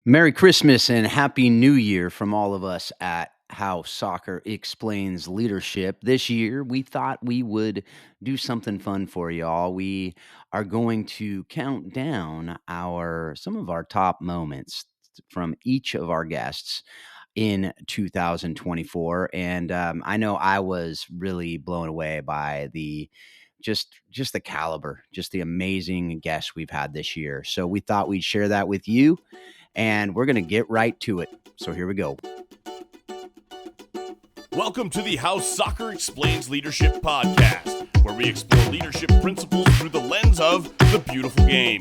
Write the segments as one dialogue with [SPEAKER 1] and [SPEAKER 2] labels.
[SPEAKER 1] Merry Christmas and Happy New Year from all of us at How Soccer Explains Leadership. This year, we thought we would do something fun for y'all. We are going to count down some of our top moments from each of our guests in 2024. And I know I was really blown away by just the caliber, just the amazing guests we've had this year. So we thought we'd share that with you, and we're going to get right to it. So here we go.
[SPEAKER 2] Welcome to the How Soccer Explains Leadership podcast, where we explore leadership principles through the lens of the beautiful game.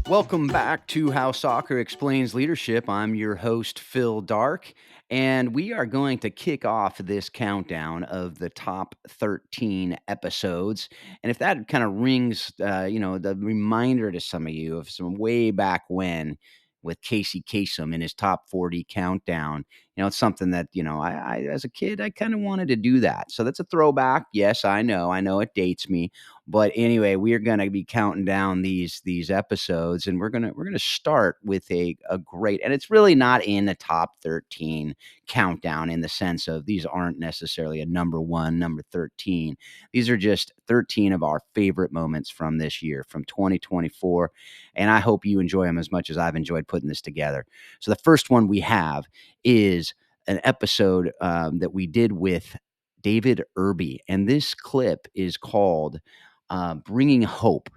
[SPEAKER 1] Welcome back to How Soccer Explains Leadership. I'm your host, Phil Dark, and we are going to kick off this countdown of the top 13 episodes. And if that kind of rings, the reminder to some of you of some way back when with Casey Kasem in his top 40 countdown, it's something that, I as a kid, I kind of wanted to do that. So that's a throwback. Yes, I know it dates me. But anyway, we are going to be counting down these episodes, and we're gonna start with a great, and it's really not in the top 13 countdown in the sense of these aren't necessarily a number 1, number 13. These are just 13 of our favorite moments from this year, from 2024, and I hope you enjoy them as much as I've enjoyed putting this together. So the first one we have is an episode that we did with David Irby, and this clip is called Bringing Hope.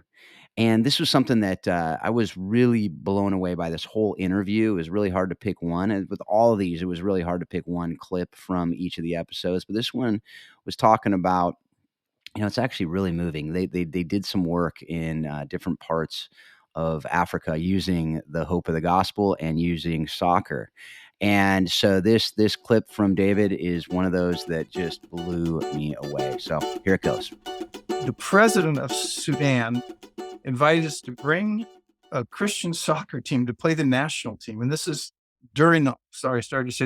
[SPEAKER 1] And this was something that I was really blown away by this whole interview. It was really hard to pick one. And with all of these, it was really hard to pick one clip from each of the episodes. But this one was talking about, it's actually really moving. They did some work in different parts of Africa using the hope of the gospel and using soccer. And so this clip from David is one of those that just blew me away. So here it goes.
[SPEAKER 3] The president of Sudan invited us to bring a Christian soccer team to play the national team. And this is during the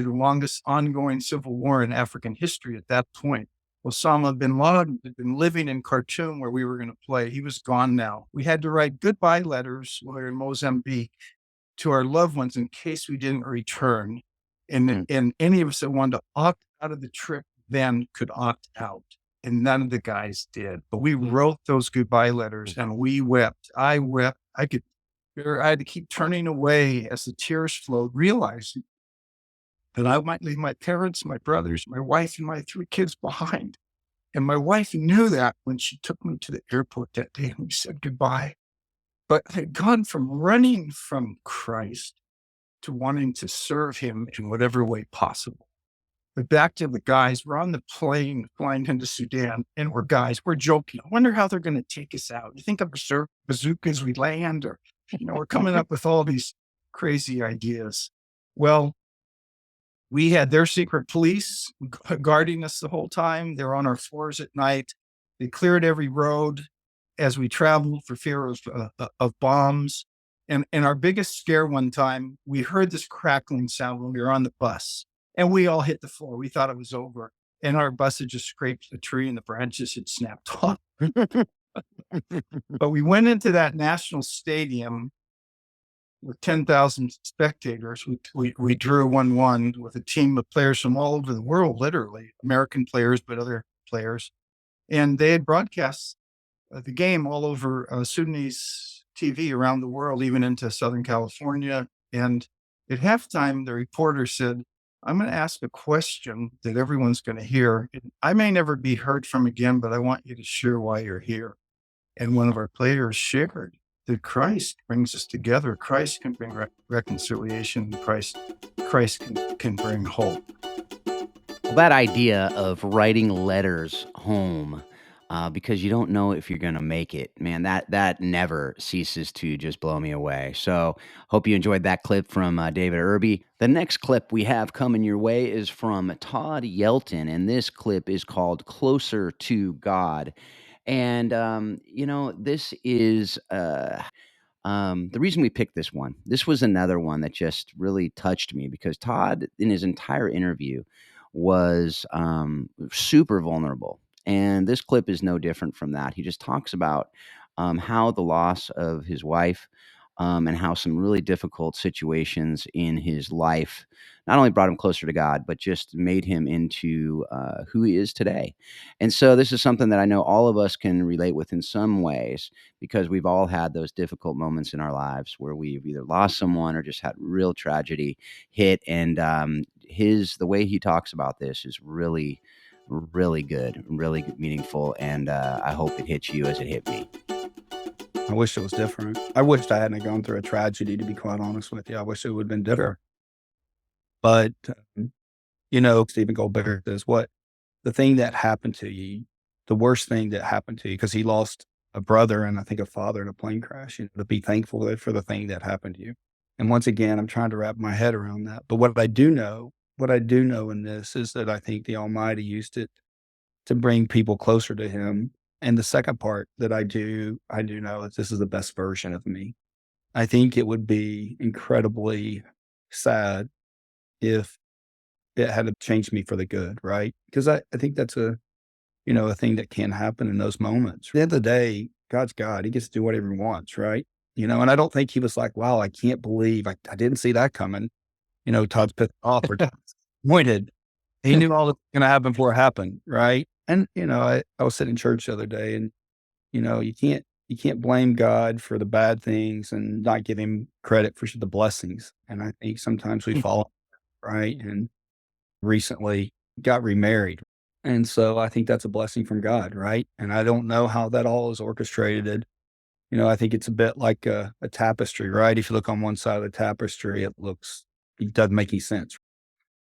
[SPEAKER 3] longest ongoing civil war in African history at that point. Osama bin Laden had been living in Khartoum where we were going to play. He was gone now. We had to write goodbye letters while we were in Mozambique to our loved ones in case we didn't return. And any of us that wanted to opt out of the trip then could opt out. And none of the guys did. But we wrote those goodbye letters and we wept. I wept. I had to keep turning away as the tears flowed, realizing that I might leave my parents, my brothers, my wife, and my 3 kids behind. And my wife knew that when she took me to the airport that day and we said goodbye. But I had gone from running from Christ to wanting to serve him in whatever way possible. But back to the guys, we're on the plane flying into Sudan, and we're joking. I wonder how they're going to take us out. You think of a bazooka as we land, or, we're coming up with all these crazy ideas. Well, we had their secret police guarding us the whole time. They were on our floors at night. They cleared every road as we traveled for fear of bombs. And our biggest scare one time, we heard this crackling sound when we were on the bus. And we all hit the floor. We thought it was over. And our bus had just scraped the tree and the branches had snapped off. But we went into that national stadium with 10,000 spectators. We drew 1-1 with a team of players from all over the world, literally. American players, but other players. And they had broadcast the game all over Sudanese TV around the world, even into Southern California. And at halftime, the reporter said, I'm going to ask a question that everyone's going to hear. I may never be heard from again, but I want you to share why you're here. And one of our players shared that Christ brings us together. Christ can bring reconciliation. Christ can bring hope.
[SPEAKER 1] Well, that idea of writing letters home because you don't know if you're going to make it, man, that never ceases to just blow me away. So hope you enjoyed that clip from David Irby. The next clip we have coming your way is from Todd Yelton, and this clip is called Closer to God. And, this is the reason we picked this one. This was another one that just really touched me because Todd, in his entire interview, was super vulnerable. And this clip is no different from that. He just talks about how the loss of his wife and how some really difficult situations in his life not only brought him closer to God, but just made him into who he is today. And so this is something that I know all of us can relate with in some ways, because we've all had those difficult moments in our lives where we've either lost someone or just had real tragedy hit. And the way he talks about this is really, really good, really meaningful. And I hope it hits you as it hit me.
[SPEAKER 4] I wish it was different. I wished I hadn't gone through a tragedy, to be quite honest with you. I wish it would have been different. But, Stephen Goldberg says, the thing that happened to you, the worst thing that happened to you, because he lost a brother and I think a father in a plane crash, to be thankful for the thing that happened to you. And once again, I'm trying to wrap my head around that. But what I do know in this is that I think the Almighty used it to bring people closer to him. And the second part that I do know is this is the best version of me. I think it would be incredibly sad if it had changed me for the good, right? Because I think that's a thing that can happen in those moments. At the end of the day, God's God. He gets to do whatever he wants, right? And I don't think he was like, wow, I can't believe I didn't see that coming. Todd's pissed off or disappointed. He knew all that's going to happen before it happened, right? And, I was sitting in church the other day and, you can't blame God for the bad things and not give him credit for the blessings. And I think sometimes we fall, right? And recently got remarried. And so I think that's a blessing from God, right? And I don't know how that all is orchestrated. I think it's a bit like a tapestry, right? If you look on one side of the tapestry, it doesn't make any sense.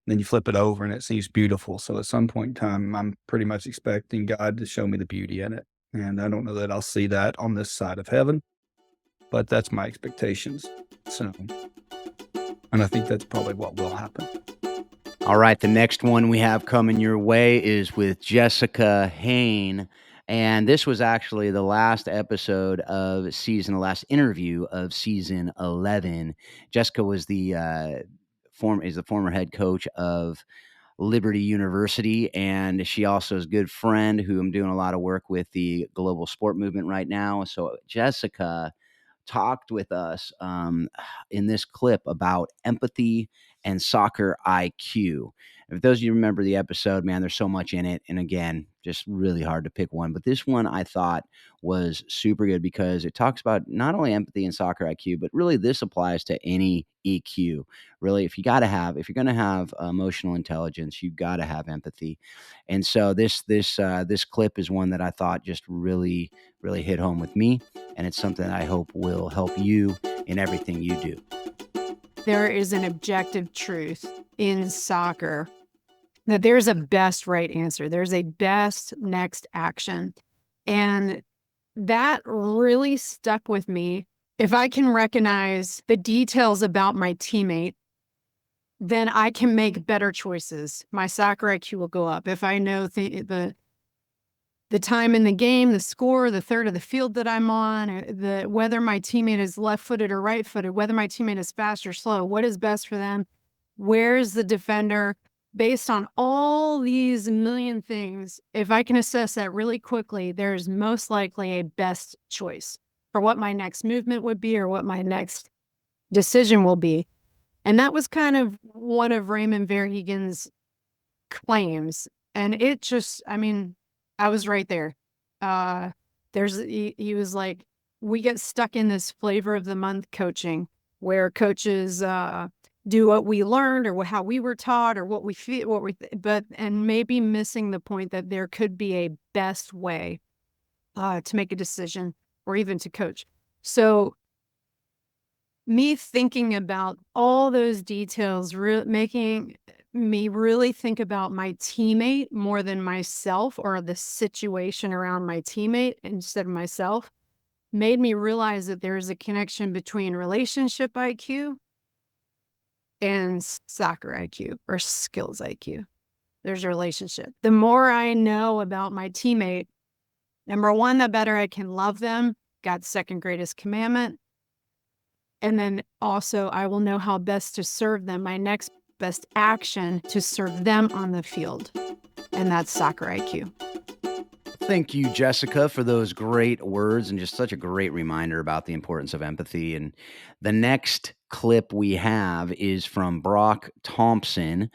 [SPEAKER 4] Then you flip it over and it seems beautiful. So at some point in time, I'm pretty much expecting God to show me the beauty in it. And I don't know that I'll see that on this side of heaven, but that's my expectations. And I think that's probably what will happen.
[SPEAKER 1] All right. The next one we have coming your way is with Jessica Hain. And this was actually the last episode of the last interview of season 11. Jessica was the former head coach of Liberty University, and she also is a good friend who I'm doing a lot of work with the global sport movement right now. So Jessica talked with us in this clip about empathy and soccer IQ. If those of you remember the episode, man, there's so much in it. And again, just really hard to pick one. But this one I thought was super good because it talks about not only empathy and soccer IQ, but really this applies to any EQ. Really, if you're going to have emotional intelligence, you've got to have empathy. And so this clip is one that I thought just really, really hit home with me. And it's something I hope will help you in everything you do.
[SPEAKER 5] There is an objective truth in soccer that there's a best right answer. There's a best next action. And that really stuck with me. If I can recognize the details about my teammate, then I can make better choices. My soccer IQ will go up. If I know the time in the game, the score, the third of the field that I'm on, whether my teammate is left-footed or right-footed, whether my teammate is fast or slow, what is best for them, where's the defender, based on all these million things, if I can assess that really quickly, there's most likely a best choice for what my next movement would be or what my next decision will be. And that was kind of one of Raymond Verheegen's claims. And it just, I was right there. He was like, we get stuck in this flavor of the month coaching where coaches do what we learned or how we were taught or what we feel, and maybe missing the point that there could be a best way to make a decision or even to coach. So me thinking about all those details, making me really think about my teammate more than myself or the situation around my teammate instead of myself, made me realize that there is a connection between relationship IQ and soccer IQ or skills IQ. There's a relationship. The more I know about my teammate, number one, the better I can love them. God's second greatest commandment. And then also I will know how best to serve them. My next best action to serve them on the field. And that's soccer IQ.
[SPEAKER 1] Thank you, Jessica, for those great words and just such a great reminder about the importance of empathy. And the next clip we have is from Brock Thompson.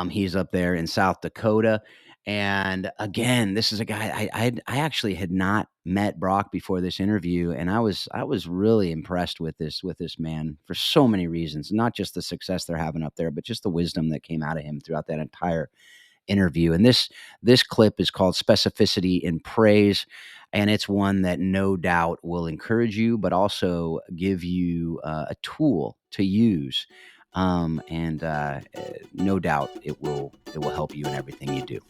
[SPEAKER 1] He's up there in South Dakota. And again, this is a guy I actually had not met Brock before this interview, and I was really impressed with this man for so many reasons. Not just the success they're having up there, but just the wisdom that came out of him throughout that entire interview. And this clip is called Specificity in Praise, and it's one that no doubt will encourage you, but also give you a tool to use. No doubt it will help you in everything you do.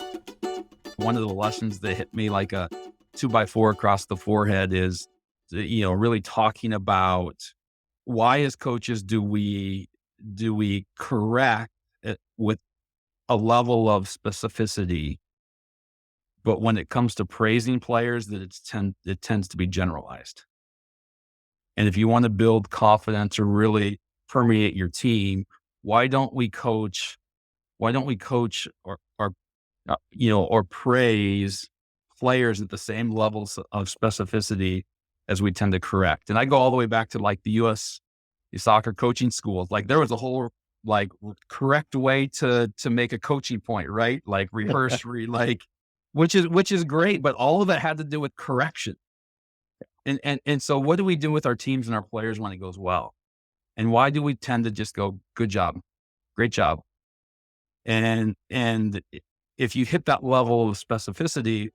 [SPEAKER 6] One of the lessons that hit me like a 2x4 across the forehead is, really talking about why as coaches do we correct it with a level of specificity, but when it comes to praising players, that it tends to be generalized. And if you want to build confidence or really permeate your team, why don't we coach or praise players at the same levels of specificity as we tend to correct? And I go all the way back to like the U.S. soccer coaching schools. Like there was a whole like correct way to make a coaching point, right? Like rehearse, which is great, but all of it had to do with correction. And so what do we do with our teams and our players when it goes well? And why do we tend to just go, good job, great job? And if you hit that level of specificity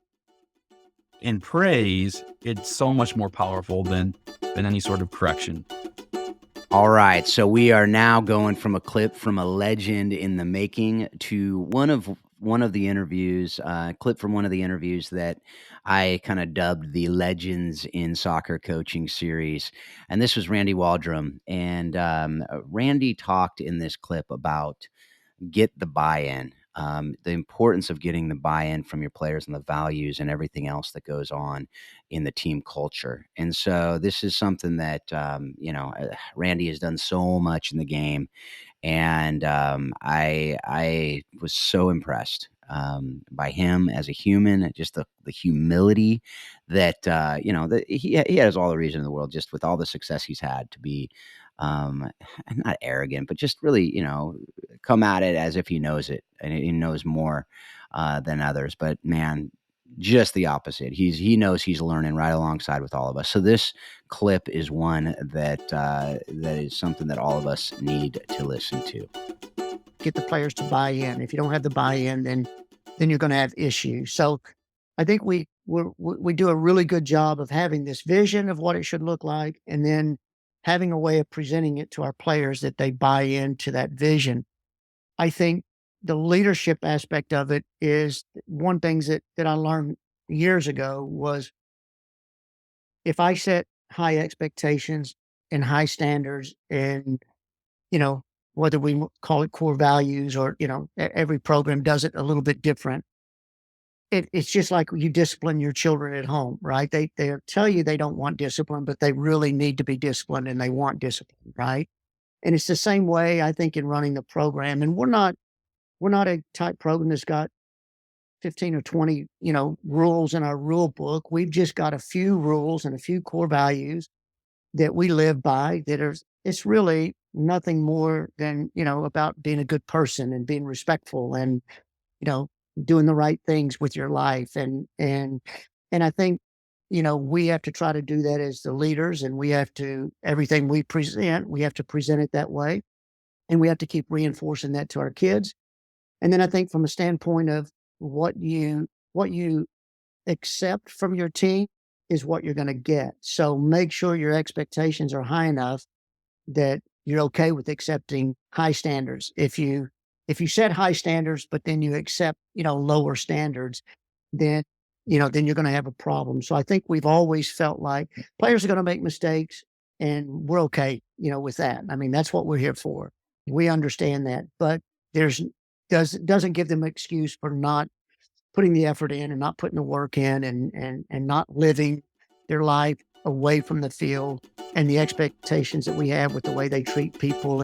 [SPEAKER 6] in praise, it's so much more powerful than any sort of correction.
[SPEAKER 1] All right, so we are now going from a clip from a legend in the making to one of the interviews, clip from one of the interviews that I kind of dubbed the Legends in Soccer Coaching series. And this was Randy Waldrum. And Randy talked in this clip about get the buy-in, the importance of getting the buy-in from your players and the values and everything else that goes on in the team culture. And so this is something that, Randy has done so much in the game. And I was so impressed by him as a human, just the humility that, that he has all the reason in the world, just with all the success he's had, to be not arrogant, but just really, come at it as if he knows it and he knows more than others. But man, just the opposite. He knows he's learning right alongside with all of us. So this clip is one that is something that all of us need to listen to.
[SPEAKER 7] Get the players to buy in. If you don't have the buy-in, then you're going to have issues. So I think we do a really good job of having this vision of what it should look like, and then having a way of presenting it to our players that they buy into that vision. I think the leadership aspect of it is one thing that I learned years ago was if I set high expectations and high standards and, whether we call it core values or, every program does it a little bit different. It's just like you discipline your children at home, right? They tell you they don't want discipline, but they really need to be disciplined and they want discipline, right? And it's the same way, I think, in running the program. And we're not a type program that's got 15 or 20, rules in our rule book. We've just got a few rules and a few core values that we live by it's really nothing more than, about being a good person and being respectful and, doing the right things with your life. And I think, we have to try to do that as the leaders, and everything we present, we have to present it that way. And we have to keep reinforcing that to our kids. And then I think from a standpoint of what you accept from your team is what you're going to get. So make sure your expectations are high enough that you're okay with accepting high standards. If you set high standards, but then you accept, lower standards, then you're going to have a problem. So I think we've always felt like players are going to make mistakes and we're okay, with that. I mean, that's what we're here for. We understand that, but doesn't give them an excuse for not putting the effort in and not putting the work in and not living their life away from the field and the expectations that we have with the way they treat people.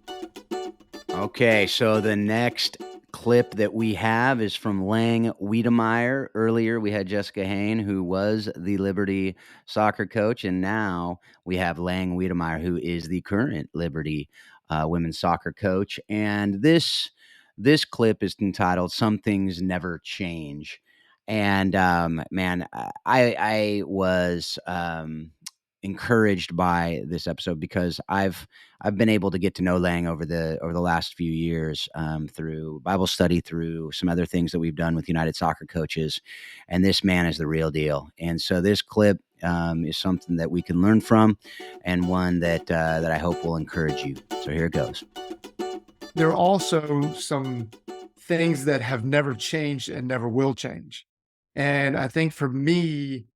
[SPEAKER 1] Okay, so the next clip that we have is from Lang Wedemeyer. Earlier, we had Jessica Hain, who was the Liberty soccer coach, and now we have Lang Wedemeyer, who is the current Liberty women's soccer coach. And this clip is entitled "Some Things Never Change." And man, I was encouraged by this episode because I've been able to get to know Lang over the last few years through Bible study, through some other things that we've done with United Soccer Coaches, and this man is the real deal. And so this clip is something that we can learn from, and one that I hope will encourage you. So here it goes.
[SPEAKER 8] There are also some things that have never changed and never will change. And I think for me,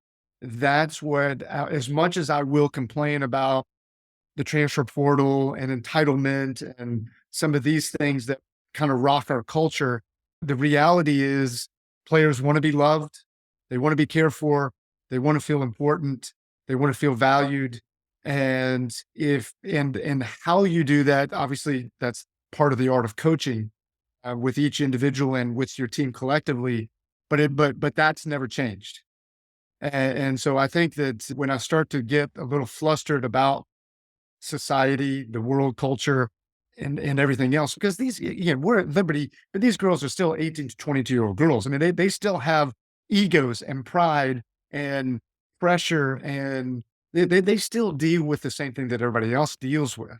[SPEAKER 8] that's what, as much as I will complain about the transfer portal and entitlement and some of these things that kind of rock our culture, the reality is players want to be loved. They want to be cared for. They want to feel important. They want to feel valued. And and how you do that, obviously that's part of the art of coaching with each individual and with your team collectively, but that's never changed. And so I think that when I start to get a little flustered about society, the world culture, and everything else, because these, we're at Liberty, but these girls are still 18 to 22-year-old girls. I mean, they still have egos and pride and pressure, and they still deal with the same thing that everybody else deals with.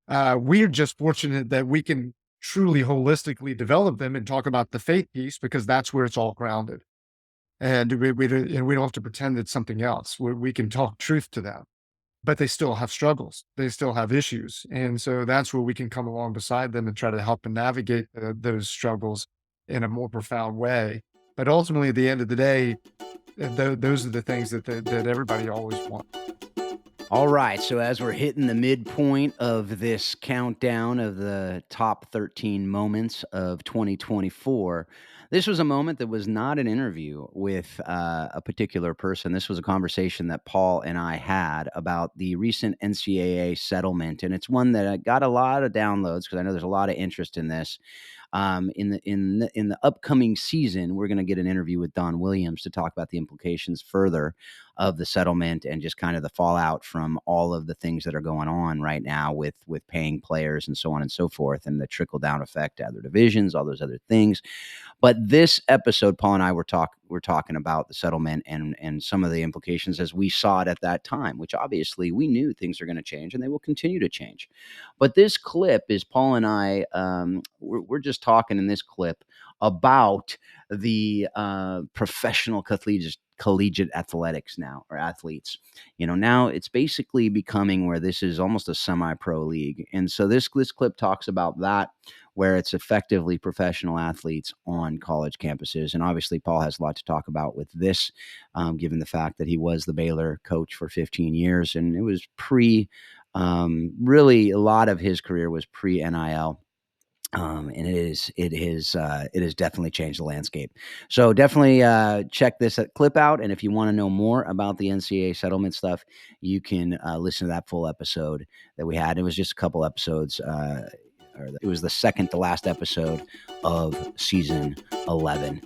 [SPEAKER 8] We're just fortunate that we can truly holistically develop them and talk about the faith piece, because that's where it's all grounded. And we don't have to pretend it's something else. We can talk truth to them, but they still have struggles. They still have issues. And so that's where we can come along beside them and try to help them navigate those struggles in a more profound way. But ultimately, at the end of the day, those are the things that everybody always wants.
[SPEAKER 1] All right, so as we're hitting the midpoint of this countdown of the top 13 moments of 2024, this was a moment that was not an interview with a particular person. This was a conversation that Paul and I had about the recent NCAA settlement, and it's one that got a lot of downloads because I know there's a lot of interest in this. In the upcoming season, we're going to get an interview with Don Williams to talk about the implications further of the settlement and just kind of the fallout from all of the things that are going on right now with paying players and so on and so forth, and the trickle down effect to other divisions, all those other things. But this episode, Paul and I were talking about the settlement and some of the implications as we saw it at that time, which obviously we knew things are going to change and they will continue to change. But this clip is Paul and I, we're just talking in this clip about the professional collegiate athletics now, or athletes. Now it's basically becoming where this is almost a semi-pro league. And so this clip talks about that, where it's effectively professional athletes on college campuses. And obviously Paul has a lot to talk about with this, given the fact that he was the Baylor coach for 15 years. And it was really a lot of his career was pre-NIL. And it has definitely changed the landscape. So definitely check this clip out. And if you want to know more about the NCAA settlement stuff, you can listen to that full episode that we had. It was just a couple episodes. It was the second to last episode of season 11.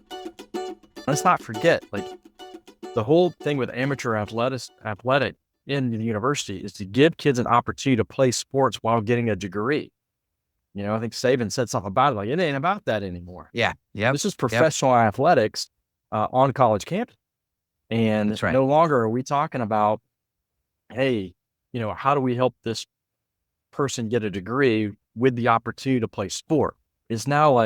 [SPEAKER 9] Let's not forget, the whole thing with amateur athletic in the university is to give kids an opportunity to play sports while getting a degree. I think Saban said something about it, it ain't about that anymore.
[SPEAKER 1] Yeah. Yeah.
[SPEAKER 9] This is professional athletics on college campus. And
[SPEAKER 1] That's right.
[SPEAKER 9] No longer are we talking about, hey, how do we help this person get a degree with the opportunity to play sport? It's now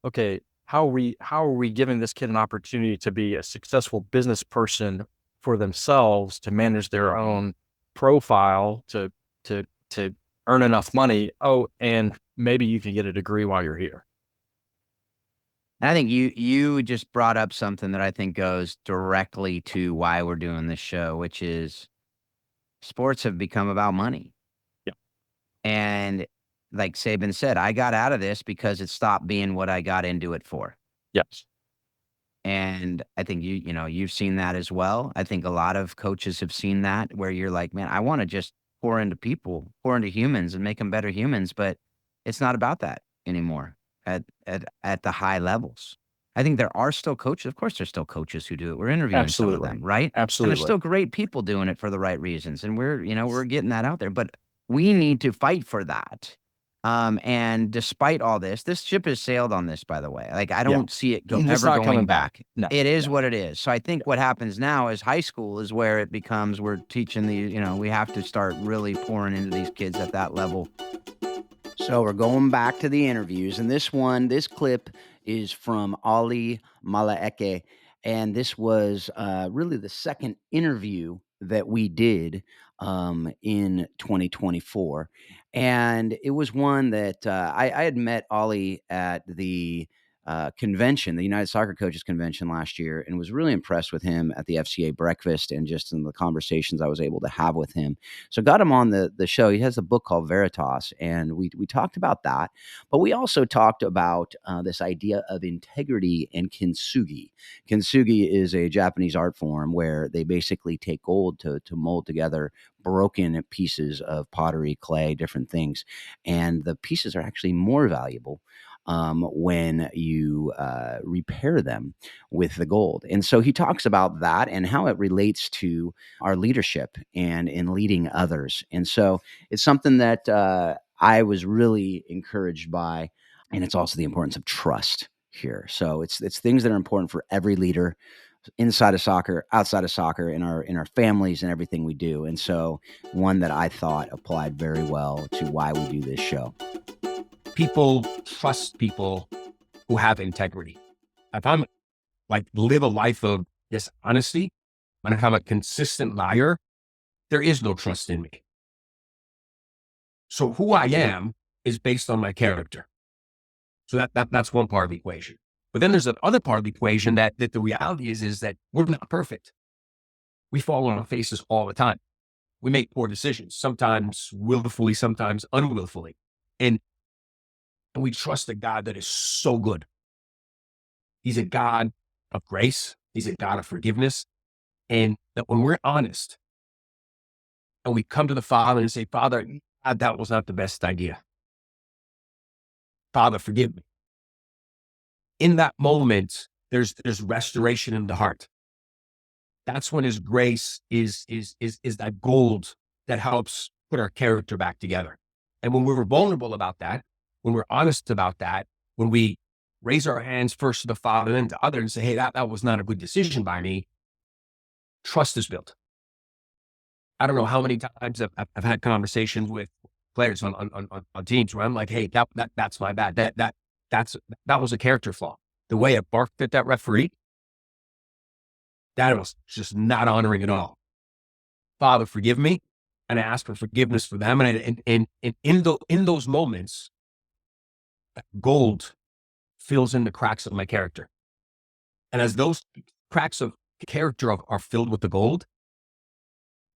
[SPEAKER 9] okay, how are we giving this kid an opportunity to be a successful business person for themselves, to manage their own profile, to earn enough money? Oh, and maybe you can get a degree while you're here.
[SPEAKER 1] I think you just brought up something that I think goes directly to why we're doing this show, which is sports have become about money.
[SPEAKER 9] Yeah.
[SPEAKER 1] And like Saban said, I got out of this because it stopped being what I got into it for.
[SPEAKER 9] Yes.
[SPEAKER 1] And I think you've seen that as well. I think a lot of coaches have seen that, where you're like, man, I want to just pour into people, pour into humans and make them better humans, but it's not about that anymore. at the high levels. I think there are still coaches. Of course, there's still coaches who do it. We're interviewing some of
[SPEAKER 9] Absolutely.
[SPEAKER 1] them, right? And there's
[SPEAKER 9] Absolutely.
[SPEAKER 1] still great people doing it for the right reasons, and we're getting that out there. But we need to fight for that. And despite all this ship has sailed on this, by the way. Like, I don't see it
[SPEAKER 9] It's
[SPEAKER 1] ever
[SPEAKER 9] not
[SPEAKER 1] going
[SPEAKER 9] coming
[SPEAKER 1] back.
[SPEAKER 9] No.
[SPEAKER 1] It is what it is. So I think what happens now is high school is where it becomes, we're teaching we have to start really pouring into these kids at that level. So we're going back to the interviews, and this clip is from Ali Malaekeh, and this was really the second interview that we did in 2024, and it was one that I had met Ali at the convention, the United Soccer Coaches Convention last year, and was really impressed with him at the FCA breakfast and just in the conversations I was able to have with him. So got him on the show. He has a book called Veritas, and we talked about that. But we also talked about this idea of integrity and kintsugi. Kintsugi is a Japanese art form where they basically take gold to mold together broken pieces of pottery, clay, different things. And the pieces are actually more valuable when you repair them with the gold. And so he talks about that and how it relates to our leadership and in leading others. And so it's something that I was really encouraged by. And it's also the importance of trust here. So it's things that are important for every leader inside of soccer, outside of soccer, in our families and everything we do. And so one that I thought applied very well to why we do this show.
[SPEAKER 10] People trust people who have integrity. If I'm live a life of dishonesty, and if I'm a consistent liar, there is no trust in me. So who I am is based on my character. So that's one part of the equation. But then there's another part of the equation that the reality is that we're not perfect. We fall on our faces all the time. We make poor decisions, sometimes willfully, sometimes unwillfully. And we trust a God that is so good. He's a God of grace. He's a God of forgiveness. And that when we're honest and we come to the Father and say, Father, God, that was not the best idea. Father, forgive me. In that moment, there's restoration in the heart. That's when his grace is that gold that helps put our character back together. And when we're vulnerable about that, when we're honest about that, when we raise our hands first to the Father, then to others and say, hey, that was not a good decision by me, trust is built. I don't know how many times I've had conversations with players on teams where I'm like, hey, that's my bad. That was a character flaw. The way I barked at that referee, that was just not honoring at all. Father, forgive me. And I ask for forgiveness for them. And in those moments, that gold fills in the cracks of my character. And as those cracks of character are filled with the gold,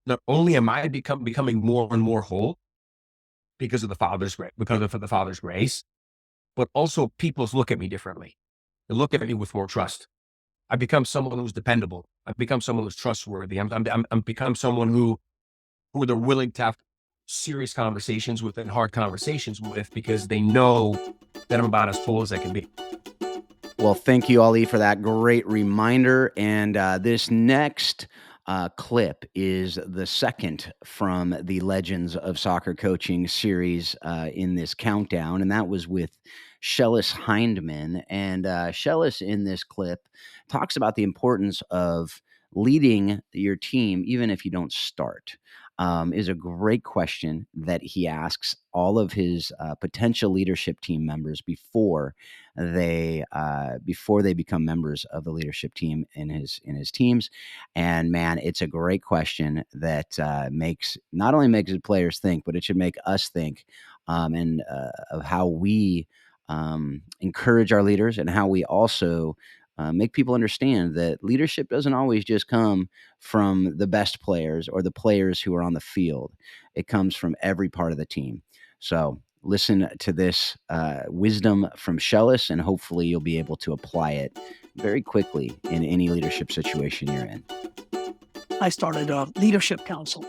[SPEAKER 10] not only am I becoming more and more whole because of the Father's grace, but also people look at me differently. They look at me with more trust. I become someone who's dependable. I become someone who's trustworthy. I'm become someone who they're willing to have serious conversations with and hard conversations with because they know that I'm about as full as I can be.
[SPEAKER 1] Well, thank you, Ali, for that great reminder. And this next clip is the second from the Legends of Soccer Coaching series in this countdown, and that was with Schellas Hyndman. And Schellas in this clip talks about the importance of leading your team even if you don't start. Is a great question that he asks all of his potential leadership team members before they become members of the leadership team in his teams. And man, it's a great question that not only makes the players think, but it should make us think and of how we encourage our leaders and how we also make people understand that leadership doesn't always just come from the best players or the players who are on the field. It comes from every part of the team. So listen to this wisdom from Schellas, and hopefully you'll be able to apply it very quickly in any leadership situation you're in.
[SPEAKER 11] I started a leadership council.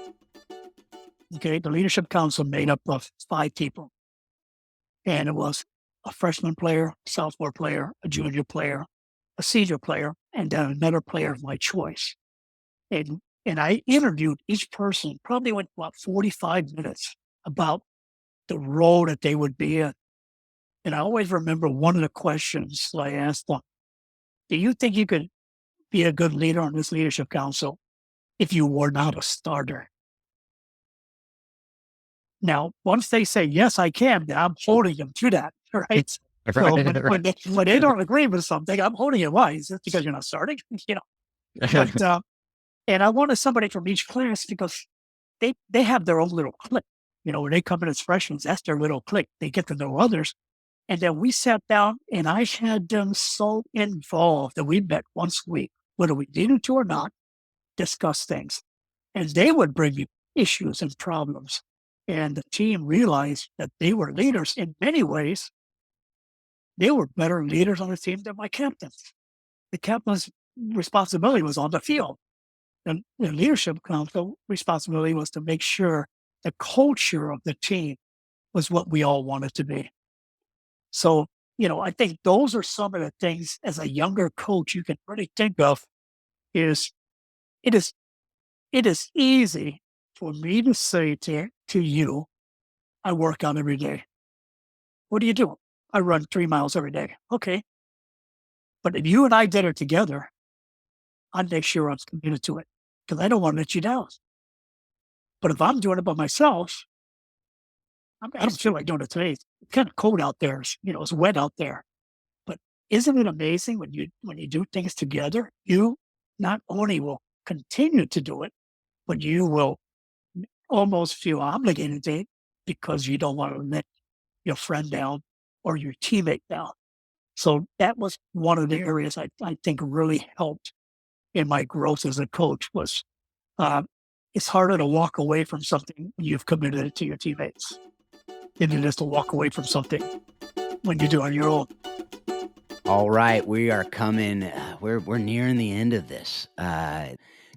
[SPEAKER 11] Okay, the leadership council made up of 5 people. And it was a freshman player, sophomore player, a junior player, a senior player, and then another player of my choice. And I interviewed each person, probably went about 45 minutes about the role that they would be in. And I always remember one of the questions I asked them, do you think you could be a good leader on this leadership council if you were not a starter? Now, once they say, yes, I can, then I'm holding them to that, right? So when they don't agree with something, I'm holding it. Why? Is it because you're not starting? But, and I wanted somebody from each class because they have their own little clique. When they come in as freshmen, that's their little clique. They get to know others. And then we sat down and I had them so involved that we met once a week, whether we needed to or not, discuss things. And they would bring me issues and problems. And the team realized that they were leaders in many ways. They were better leaders on the team than my captains. The captain's responsibility was on the field. And the leadership council responsibility was to make sure the culture of the team was what we all wanted to be. So, I think those are some of the things as a younger coach you can really think of is it is easy for me to say to you, I work out every day. What do you do? I run 3 miles every day. Okay. But if you and I did it together, I'd make sure I'm committed to it because I don't want to let you down. But if I'm doing it by myself, I don't feel like doing it today. It's kind of cold out there. It's wet out there. But isn't it amazing when you do things together, you not only will continue to do it, but you will almost feel obligated to it because you don't want to let your friend down or your teammate down. So that was one of the areas I think really helped in my growth as a coach was it's harder to walk away from something when you've committed it to your teammates than it is to walk away from something when you do on your own.
[SPEAKER 1] All right, we are coming. We're nearing the end of this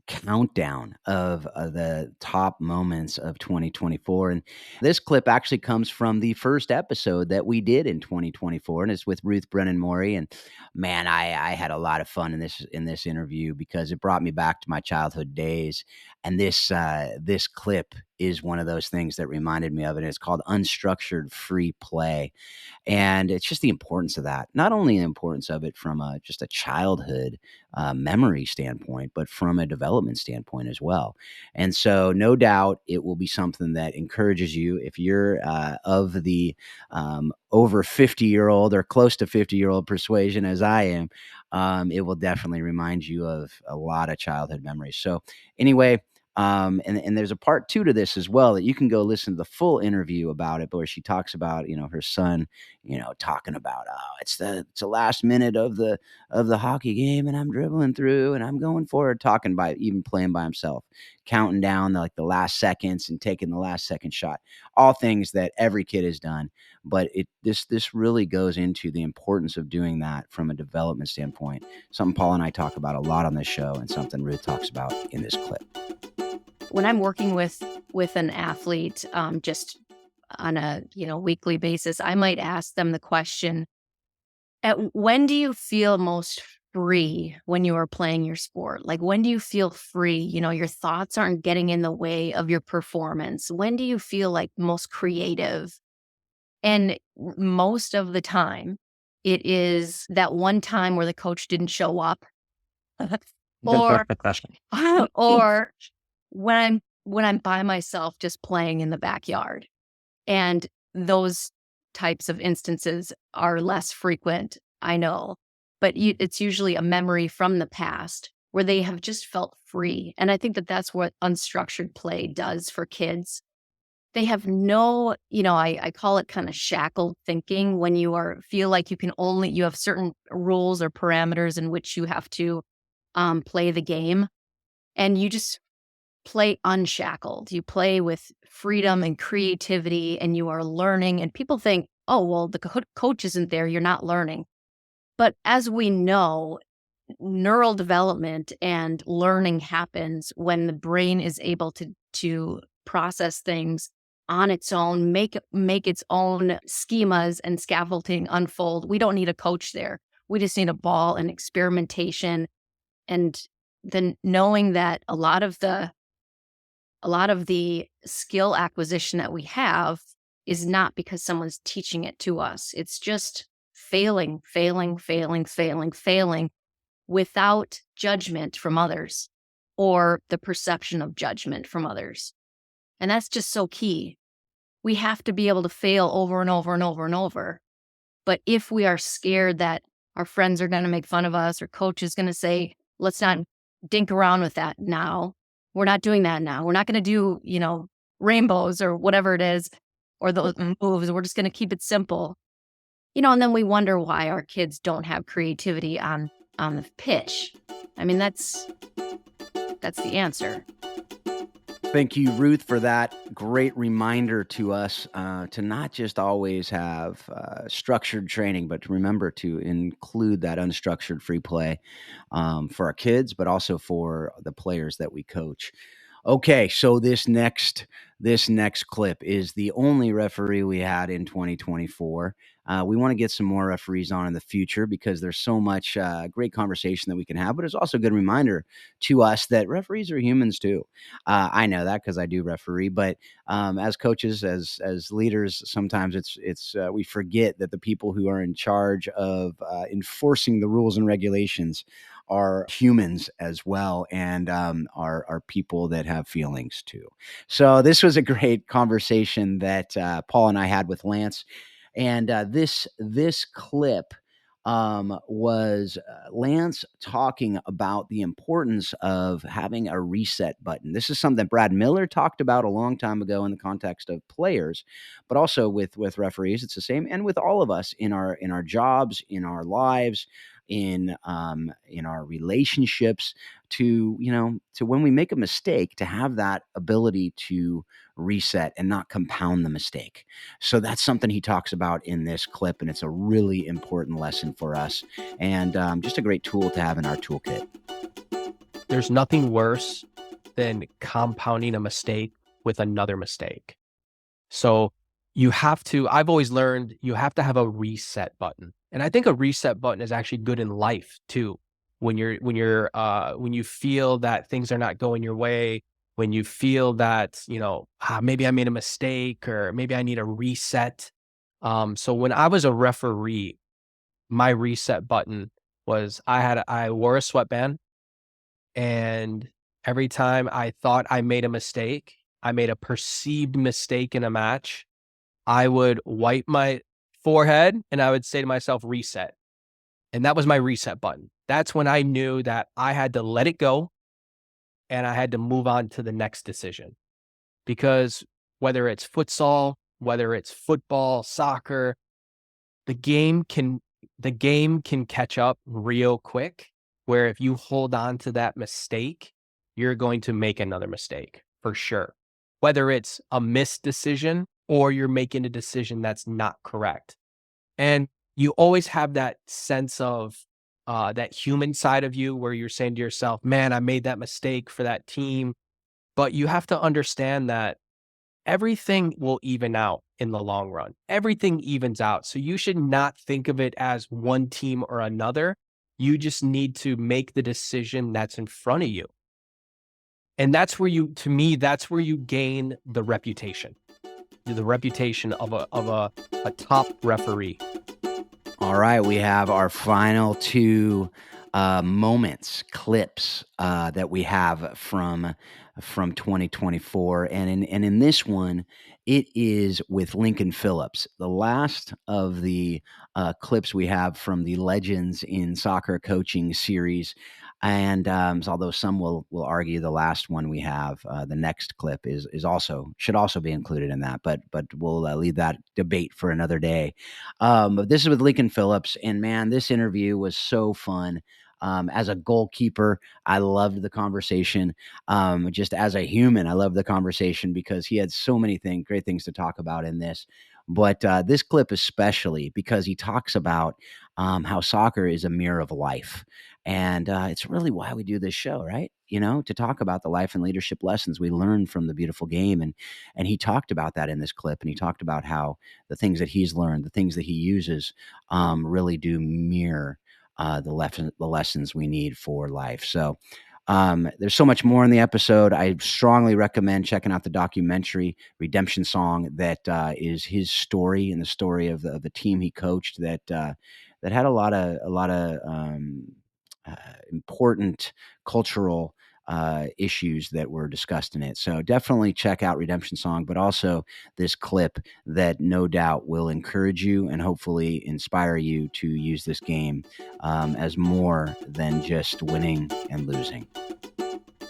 [SPEAKER 1] countdown of the top moments of 2024, and this clip actually comes from the first episode that we did in 2024, and it's with Ruth, Brennan, Morrey. And man, I had a lot of fun in this interview because it brought me back to my childhood days. And this clip is one of those things that reminded me of it. It's called Unstructured Free Play. And it's just the importance of that, not only the importance of it from just a childhood memory standpoint, but from a development standpoint as well. And so no doubt it will be something that encourages you if you're of the over 50-year-old or close to 50-year-old persuasion as I am. It will definitely remind you of a lot of childhood memories. So anyway, and there's a part 2 to this as well that you can go listen to the full interview about it, but where she talks about, her son, talking about, it's the last minute of the hockey game and I'm dribbling through and I'm going forward, talking by even playing by himself, counting down the last seconds and taking the last second shot, all things that every kid has done. But this really goes into the importance of doing that from a development standpoint, something Paul and I talk about a lot on this show and something Ruth talks about in this clip.
[SPEAKER 12] When I'm working with an athlete, just on a weekly basis, I might ask them the question: when do you feel most free when you are playing your sport? Like, when do you feel free? Your thoughts aren't getting in the way of your performance. When do you feel like most creative? And most of the time, it is that one time where the coach didn't show up, or when I'm by myself just playing in the backyard. And those types of instances are less frequent, I know, but it's usually a memory from the past where they have just felt free. And I think that that's what unstructured play does for kids. They have no, I call it kind of shackled thinking, when you feel like you have certain rules or parameters in which you have to play the game, and you just play unshackled. You play with freedom and creativity, and you are learning. And people think, oh, well, the coach isn't there, you're not learning. But as we know, neural development and learning happens when the brain is able to process things on its own, make its own schemas and scaffolding unfold. We don't need a coach there. We just need a ball and experimentation. And then knowing that a lot of the skill acquisition that we have is not because someone's teaching it to us. It's just failing without judgment from others or the perception of judgment from others. And that's just so key. We have to be able to fail over and over and over and over. But if we are scared that our friends are going to make fun of us or coach is going to say, let's not dink around with that now. We're not doing that now. We're not going to do, rainbows or whatever it is, or those moves. We're just going to keep it simple. And then we wonder why our kids don't have creativity on the pitch. I mean, that's the answer.
[SPEAKER 1] Thank you, Ruth, for that great reminder to us to not just always have structured training, but to remember to include that unstructured free play for our kids, but also for the players that we coach. Okay, so this next clip is the only referee we had in 2024. We want to get some more referees on in the future because there's so much great conversation that we can have, but it's also a good reminder to us that referees are humans too. I know that because I do referee, but as coaches, as leaders, sometimes it's we forget that the people who are in charge of enforcing the rules and regulations are humans as well, and are people that have feelings too. So this was a great conversation that Paul and I had with Lance, and this clip was Lance talking about the importance of having a reset button. This is something that Brad Miller talked about a long time ago in the context of players, but also with referees. It's the same, and with all of us in our jobs, in our lives, in our relationships, to when we make a mistake, to have that ability to reset and not compound the mistake. So that's something he talks about in this clip, and it's a really important lesson for us, and just a great tool to have in our toolkit.
[SPEAKER 10] There's nothing worse than compounding a mistake with another mistake. So I've always learned you have to have a reset button. And I think a reset button is actually good in life too. When you feel that things are not going your way, when you feel that, maybe I made a mistake or maybe I need a reset. So when I was a referee, my reset button was I wore a sweatband, and every time I thought I made a mistake, I made a perceived mistake in a match, I would wipe my forehead and I would say to myself, reset. And that was my reset button. That's when I knew that I had to let it go and I had to move on to the next decision. Because whether it's futsal, whether it's football, soccer, the game can catch up real quick, where if you hold on to that mistake, you're going to make another mistake for sure. Whether it's a missed decision or you're making a decision that's not correct. And you always have that sense of that human side of you where you're saying to yourself, man, I made that mistake for that team. But you have to understand that everything will even out in the long run. Everything evens out. So you should not think of it as one team or another. You just need to make the decision that's in front of you. And that's where you gain the reputation of a top referee.
[SPEAKER 1] All right, we have our final two clips that we have from 2024, and in this one, it is with Lincoln Phillips. The last of the clips we have from the Legends in Soccer Coaching series. And although some will argue the last one we have, the next clip should also be included in that, but we'll leave that debate for another day. But this is with Lincoln Phillips, and man, this interview was so fun. As a goalkeeper, I loved the conversation. Just as a human, I loved the conversation because he had so many great things to talk about in this. But this clip especially, because he talks about how soccer is a mirror of life. And it's really why we do this show, right? To talk about the life and leadership lessons we learn from the beautiful game. And he talked about that in this clip. And he talked about how the things that he's learned, the things that he uses, really do mirror the lessons we need for life. So there's so much more in the episode. I strongly recommend checking out the documentary Redemption Song. That is his story and the story of the team he coached that had a lot of important cultural issues that were discussed in it. So definitely check out Redemption Song, but also this clip that no doubt will encourage you and hopefully inspire you to use this game as more than just winning and losing.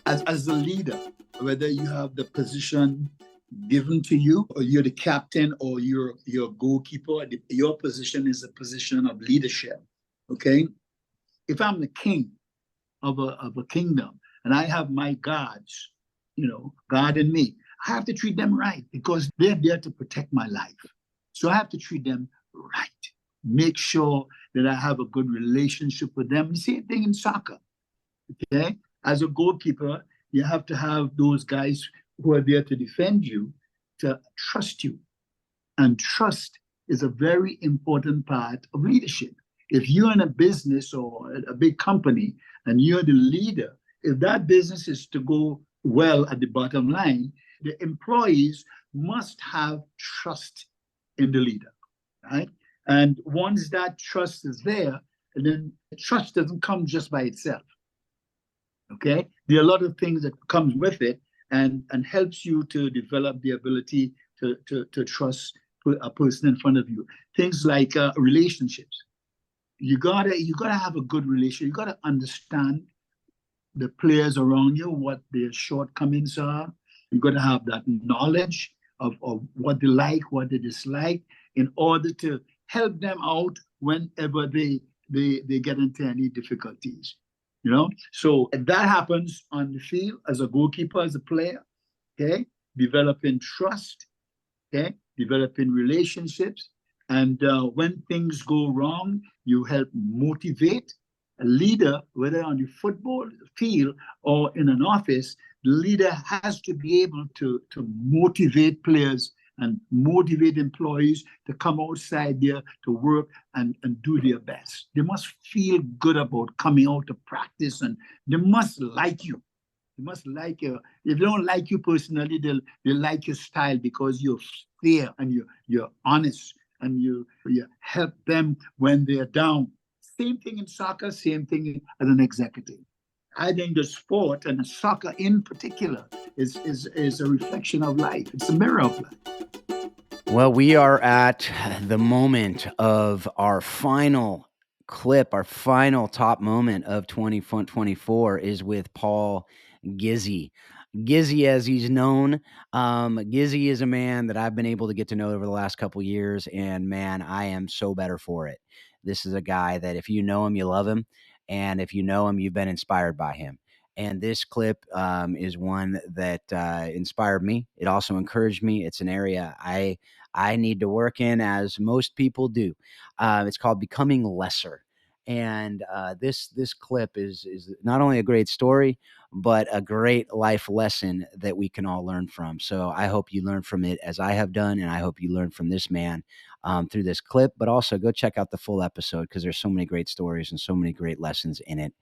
[SPEAKER 13] As the leader, whether you have the position given to you or you're the captain or you're a goalkeeper, your position is a position of leadership. Okay? If I'm the king of a kingdom and I have my guards, guarding me, I have to treat them right because they're there to protect my life. So I have to treat them right. Make sure that I have a good relationship with them. Same thing in soccer. Okay? As a goalkeeper, you have to have those guys who are there to defend you, to trust you. And trust is a very important part of leadership. If you're in a business or a big company and you're the leader, if that business is to go well at the bottom line, the employees must have trust in the leader, right? And once that trust is there, and then trust doesn't come just by itself, okay? There are a lot of things that comes with it and helps you to develop the ability to trust a person in front of you. Things like relationships. You gotta have a good relationship. You gotta understand the players around you, what their shortcomings are. You gotta have that knowledge of what they like, what they dislike, in order to help them out whenever they get into any difficulties. So that happens on the field as a goalkeeper, as a player. Okay, developing trust. Okay, developing relationships. And when things go wrong, you help motivate. A leader, whether on the football field or in an office, the leader has to be able to motivate players and motivate employees to come outside there to work and do their best. They must feel good about coming out to practice, and they must like you. They must like you. If they don't like you personally, they'll like your style because you're fair and you're honest and you help them when they're down. Same thing in soccer, same thing as an executive. I think the sport and the soccer in particular is a reflection of life. It's a mirror of life.
[SPEAKER 1] Well, we are at the moment of our final clip, our final top moment of 2024 is with Paul Gizzi. Gizzi, as he's known, Gizzi is a man that I've been able to get to know over the last couple of years, and man, I am so better for it. This is a guy that if you know him, you love him, and if you know him, you've been inspired by him. And this clip is one that inspired me. It also encouraged me. It's an area I need to work in, as most people do. It's called Becoming Lesser. And this clip is not only a great story, but a great life lesson that we can all learn from. So I hope you learn from it as I have done, and I hope you learn from this man through this clip. But also go check out the full episode because there's so many great stories and so many great lessons in it,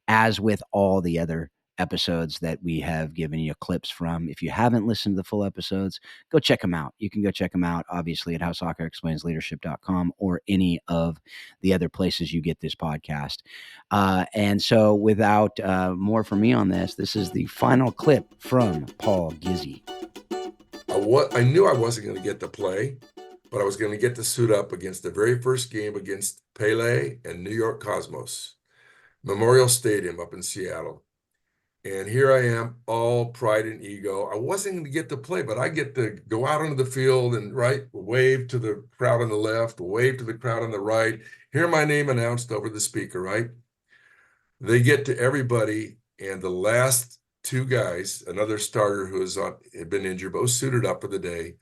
[SPEAKER 1] as with all the other episodes that we have given you clips from. If you haven't listened to the full episodes, go check them out. You can go check them out, obviously, at howsoccerexplainsleadership.com or any of the other places you get this podcast. And so without more from me on this is the final clip from Paul Gizzi.
[SPEAKER 14] I knew I wasn't going to get to play, but I was going to get to suit up against the very first game against Pele and New York Cosmos, Memorial Stadium up in Seattle. And here I am, all pride and ego. I wasn't going to get to play, but I get to go out onto the field and wave to the crowd on the left, wave to the crowd on the right, hear my name announced over the speaker, right? They get to everybody, and the last two guys, another starter who had been injured, both suited up for the day,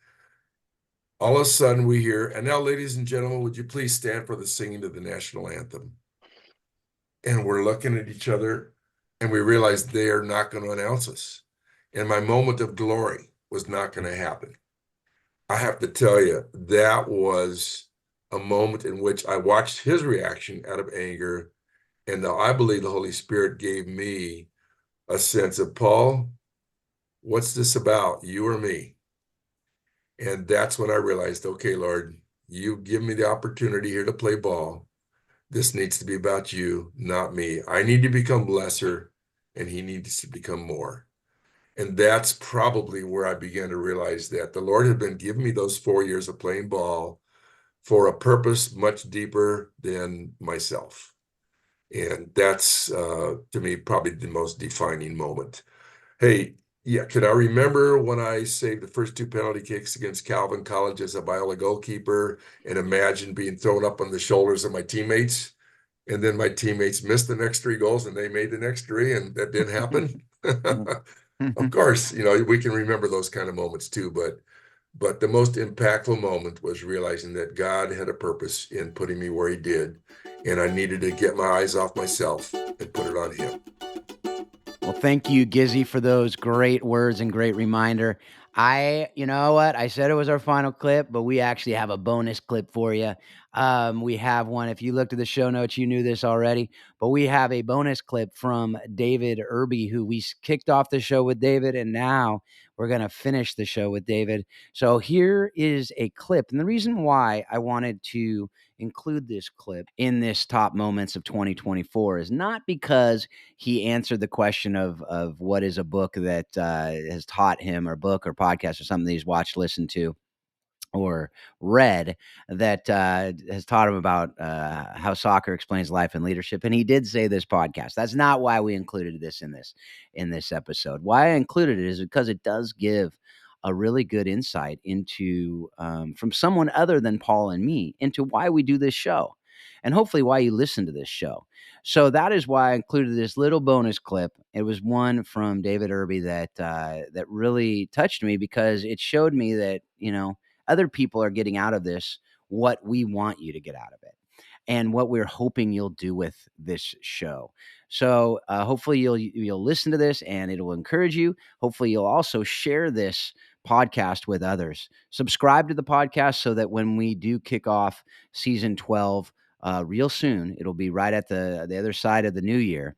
[SPEAKER 14] All of a sudden we hear, and now, ladies and gentlemen, would you please stand for the singing of the national anthem? And we're looking at each other and we realize they are not going to announce us. And my moment of glory was not going to happen. I have to tell you, that was a moment in which I watched his reaction out of anger. And I believe the Holy Spirit gave me a sense of, Paul, what's this about, you or me? And that's when I realized, okay, Lord, you give me the opportunity here to play ball. This needs to be about you, not me. I need to become lesser, and he needs to become more. And that's probably where I began to realize that the Lord had been giving me those 4 years of playing ball for a purpose much deeper than myself. And that's, to me, probably the most defining moment. Hey, yeah, can I remember when I saved the first 2 penalty kicks against Calvin College as a Biola goalkeeper and imagine being thrown up on the shoulders of my teammates? And then my teammates missed the next 3 goals and they made the next 3, and that didn't happen. Of course, we can remember those kind of moments too, but the most impactful moment was realizing that God had a purpose in putting me where he did, and I needed to get my eyes off myself and put it on him.
[SPEAKER 1] Well, thank you, Gizzi, for those great words and great reminder. You know what? I said it was our final clip, but we actually have a bonus clip for you. We have one. If you looked at the show notes, you knew this already, but we have a bonus clip from David Irby, who we kicked off the show with David, and now we're going to finish the show with David. So here is a clip. And the reason why I wanted to include this clip in this top moments of 2024 is not because he answered the question of what is a book that has taught him, or book or podcast or something that he's watched, listened to, or read that has taught him about how soccer explains life and leadership. And he did say this podcast. That's not why we included this in this episode. Why I included it is because it does give a really good insight into from someone other than Paul and me into why we do this show, and hopefully why you listen to this show. So that is why I included this little bonus clip. It was one from David Irby that really touched me, because it showed me that, other people are getting out of this what we want you to get out of it, and what we're hoping you'll do with this show. So hopefully you'll listen to this and it'll encourage you. Hopefully you'll also share this podcast with others. Subscribe to the podcast so that when we do kick off season 12 real soon, it'll be right at the other side of the new year.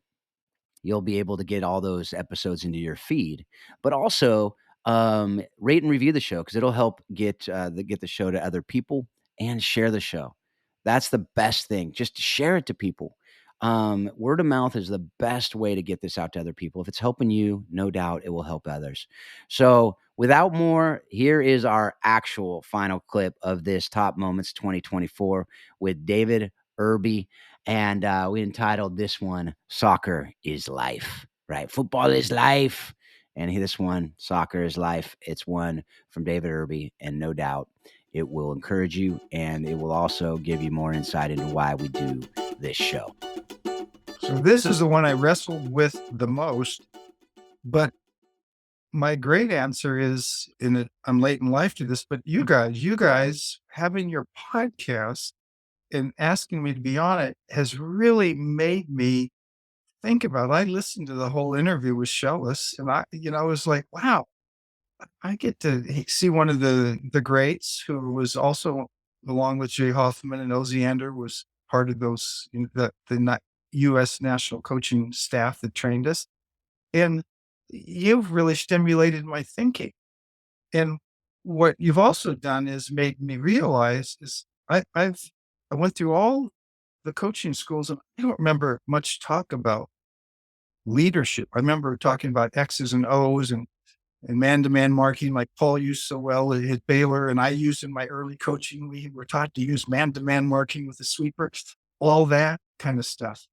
[SPEAKER 1] You'll be able to get all those episodes into your feed, but also rate and review the show, because it'll help get the show to other people, and share the show. That's the best thing. Just share it to people. Word of mouth is the best way to get this out to other people. If it's helping you, no doubt it will help others. So without more, here is our actual final clip of this Top Moments 2024 with David Irby. And we entitled this one, Soccer is Life, right? Football is life. And this one, Soccer is Life. It's one from David Irby. And no doubt it will encourage you, and it will also give you more insight into why we do this show.
[SPEAKER 3] So this is the one I wrestled with the most, but my great answer is, I'm late in life to this, but you guys having your podcast and asking me to be on it has really made me think about it. I listened to the whole interview with Schellas, and I was like, wow, I get to see one of the greats, who was also, along with Jay Hoffman and Oziander, was part of those, the U.S. national coaching staff that trained us. And you've really stimulated my thinking. And what you've also done is made me realize is I went through all the coaching schools, and I don't remember much talk about leadership. I remember talking about X's and O's and man-to-man marking, like Paul used so well at Baylor, and I used in my early coaching. We were taught to use man-to-man marking with the sweeper, all that kind of stuff.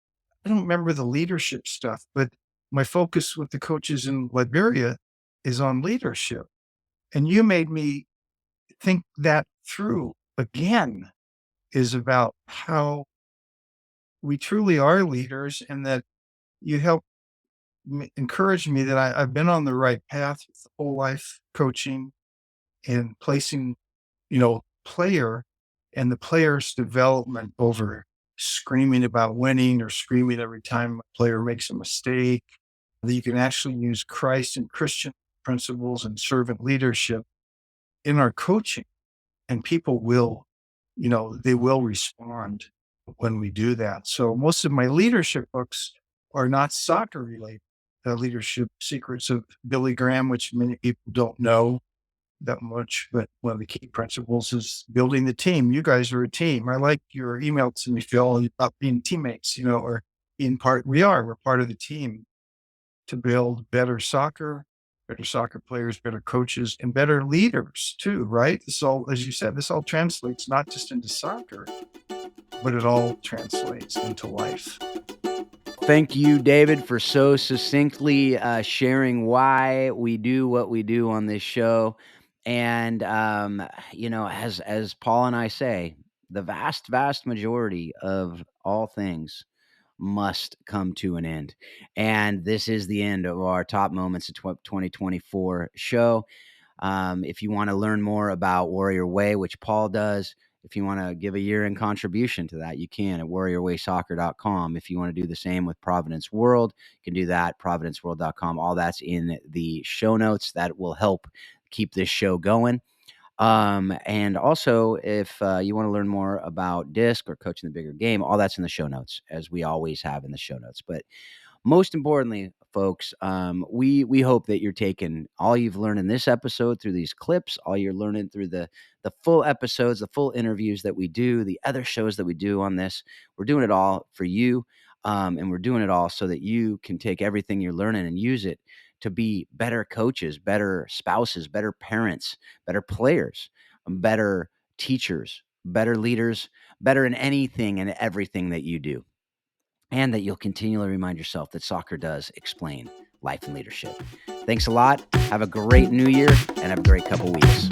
[SPEAKER 3] I don't remember the leadership stuff, but my focus with the coaches in Liberia is on leadership. And you made me think that through again, is about how we truly are leaders, and that you help encourage me that I've been on the right path with whole life coaching and placing player and the player's development over screaming about winning or screaming every time a player makes a mistake, that you can actually use Christ and Christian principles and servant leadership in our coaching. And people will, they will respond when we do that. So most of my leadership books are not soccer related. The Leadership Secrets of Billy Graham, which many people don't know that much, but one of the key principles is building the team. You guys are a team. I like your email to me, Phil, about being teammates, or being we're part of the team to build better soccer players, better coaches, and better leaders too, right? This all, as you said, this all translates not just into soccer, but it all translates into life.
[SPEAKER 1] Thank you, David, for so succinctly sharing why we do what we do on this show. And, as Paul and I say, the vast, vast majority of all things must come to an end. And this is the end of our Top Moments of 2024 show. If you want to learn more about Warrior Way, which Paul does, if you want to give a year-end contribution to that, you can at warriorwaysoccer.com. If you want to do the same with Providence World, you can do that, providenceworld.com. All that's in the show notes. That will help keep this show going. And also, if you want to learn more about DISC or coaching the bigger game, all that's in the show notes, as we always have in the show notes. But most importantly, folks, we hope that you're taking all you've learned in this episode through these clips, all you're learning through the full episodes, the full interviews that we do, the other shows that we do on this. We're doing it all for you, and we're doing it all so that you can take everything you're learning and use it to be better coaches, better spouses, better parents, better players, better teachers, better leaders, better in anything and everything that you do. And that you'll continually remind yourself that soccer does explain life and leadership. Thanks a lot. Have a great new year and have a great couple weeks.